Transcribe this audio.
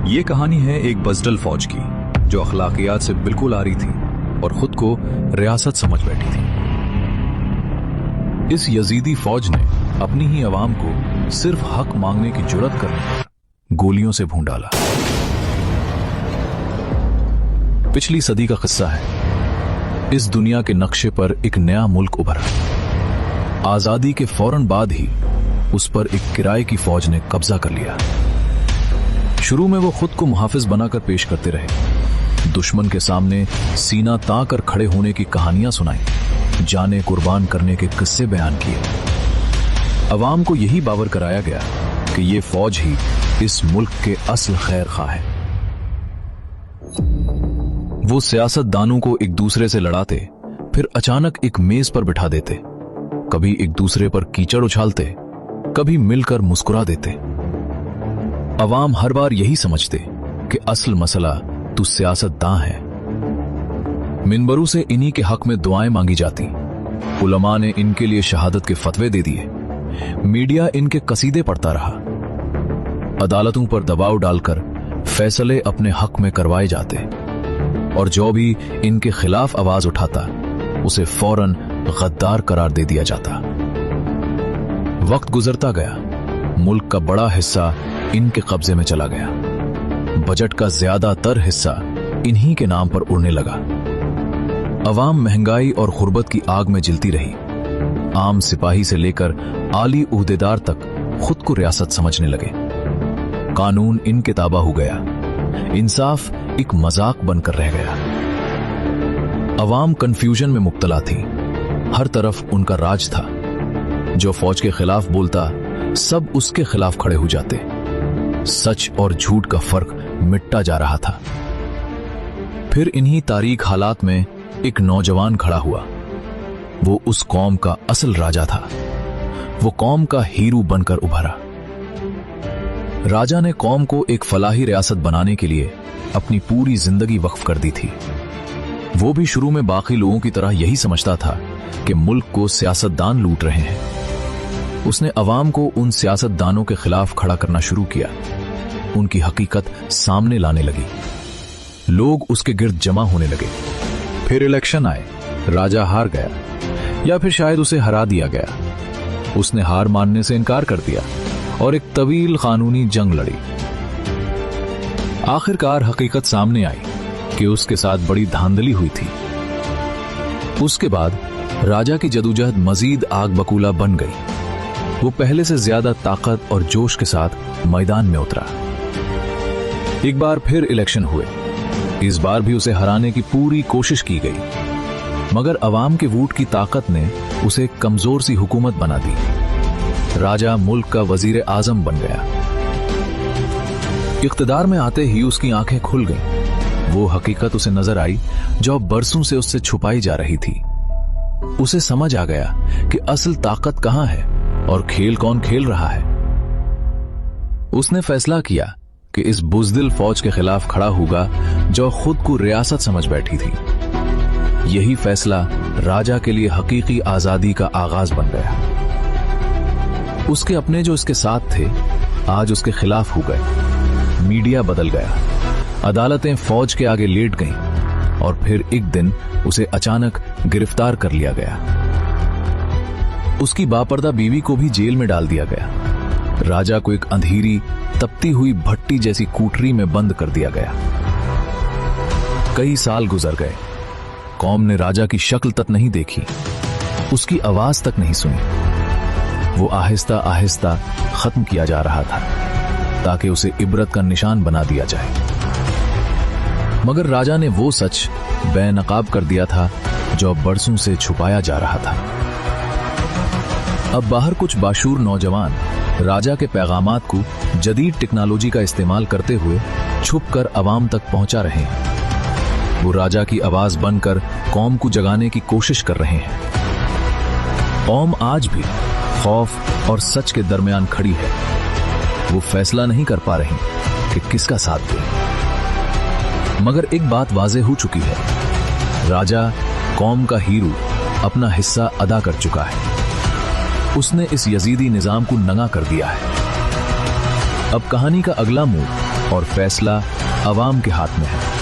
ये कहानी है एक बजडल फौज की जो अखलाकियात से बिल्कुल आरी थी और खुद को रियासत समझ बैठी थी। इस यजीदी फौज ने अपनी ही अवाम को सिर्फ हक मांगने की जुर्रत करने पर गोलियों से भून डाला। पिछली सदी का किस्सा है। इस दुनिया के नक्शे पर एक नया मुल्क उभरा। आजादी के फौरन बाद ही उस पर एक किराए की फौज ने कब्जा कर लिया। शुरू में वो खुद को मुहाफिज बनाकर पेश करते रहे, दुश्मन के सामने सीना तान कर खड़े होने की कहानियां सुनाई, जाने कुर्बान करने के किस्से बयान किए। अवाम को यही बावर कराया गया कि ये फौज ही इस मुल्क के असल खैर खा है। वो सियासतदानों को एक दूसरे से लड़ाते, फिर अचानक एक मेज पर बिठा देते, कभी एक दूसरे पर कीचड़ उछालते, कभी मिलकर मुस्कुरा देते। अवाम हर बार यही समझते कि असल मसला तो सियासतदान है। मिंबरों से इन्हीं के हक में दुआएं मांगी जाती, उलमा ने इनके लिए शहादत के फतवे दे दिए, मीडिया इनके कसीदे पढ़ता रहा, अदालतों पर दबाव डालकर फैसले अपने हक में करवाए जाते, और जो भी इनके खिलाफ आवाज उठाता उसे फौरन गद्दार करार दे दिया जाता। वक्त गुजरता गया, मुल्क का बड़ा हिस्सा इनके कब्जे में चला गया। बजट का ज्यादातर हिस्सा इन्हीं के नाम पर उड़ने लगा। अवाम महंगाई और गुर्बत की आग में जलती रही। आम सिपाही से लेकर आली उहदेदार तक खुद को रियासत समझने लगे। कानून इनके ताबा हो गया, इंसाफ एक मजाक बनकर रह गया। अवाम कंफ्यूजन में मुब्तला थी, हर तरफ उनका राज था। जो फौज के खिलाफ बोलता सब उसके खिलाफ खड़े हो जाते। सच और झूठ का फर्क मिटता जा रहा था। फिर इन्हीं तारीख हालात में एक नौजवान खड़ा हुआ। वो उस कौम का असल राजा था। वो कौम का हीरो बनकर उभरा। राजा ने कौम को एक फलाही रियासत बनाने के लिए अपनी पूरी जिंदगी वक्फ कर दी थी। वो भी शुरू में बाकी लोगों की तरह यही समझता था कि मुल्क को सियासतदान लूट रहे हैं। उसने अवाम को उन सियासतदानों के खिलाफ खड़ा करना शुरू किया। उनकी हकीकत सामने लाने लगी। लोग उसके गिर्द जमा होने लगे। फिर इलेक्शन आए, राजा हार गया, या फिर शायद उसे हरा दिया गया। उसने हार मानने से इनकार कर दिया और एक तवील कानूनी जंग लड़ी। आखिरकार हकीकत सामने आई कि उसके साथ बड़ी धांधली हुई थी। उसके बाद राजा की जदोजहद मजीद आग बकूला बन गई। वो पहले से ज्यादा ताकत और जोश के साथ मैदान में उतरा। एक बार फिर इलेक्शन हुए। इस बार भी उसे हराने की पूरी कोशिश की गई, मगर अवाम के वोट की ताकत ने उसे कमजोर सी हुकूमत बना दी। राजा मुल्क का वजीर आजम बन गया। इख्तिदार में आते ही उसकी आंखें खुल गईं। वो हकीकत उसे नजर आई जो बरसों से उससे छुपाई जा रही थी। उसे समझ आ गया कि असल ताकत कहां है और खेल कौन खेल रहा है। उसने फैसला किया कि इस बुज़दिल फौज के खिलाफ खड़ा होगा जो खुद को रियासत समझ बैठी थी। यही फैसला राजा के लिए हकीकी आजादी का आगाज बन गया। उसके अपने जो इसके साथ थे आज उसके खिलाफ हो गए। मीडिया बदल गया, अदालतें फौज के आगे लेट गईं और फिर एक दिन उसे अचानक गिरफ्तार कर लिया गया। उसकी बापर्दा बीवी को भी जेल में डाल दिया गया। राजा को एक अंधेरी तपती हुई भट्टी जैसी कूटरी में बंद कर दिया गया। कई साल गुजर गए। कौम ने राजा की शक्ल तक नहीं देखी, उसकी आवाज तक नहीं सुनी। वो आहिस्ता आहिस्ता खत्म किया जा रहा था ताकि उसे इबरत का निशान बना दिया जाए। मगर राजा ने वो सच बेनकाब कर दिया था जो बरसों से छुपाया जा रहा था। अब बाहर कुछ बाशूर नौजवान राजा के पैगामात को जदीद टेक्नोलॉजी का इस्तेमाल करते हुए छुपकर अवाम तक पहुंचा रहे हैं। वो राजा की आवाज बनकर कौम को जगाने की कोशिश कर रहे हैं। कौम आज भी खौफ और सच के दरमियान खड़ी है। वो फैसला नहीं कर पा रही कि किसका साथ दे। मगर एक बात वाज़े हो चुकी है, राजा कौम का हीरो अपना हिस्सा अदा कर चुका है। उसने इस यजीदी निजाम को नंगा कर दिया है। अब कहानी का अगला मोड़ और फैसला अवाम के हाथ में है।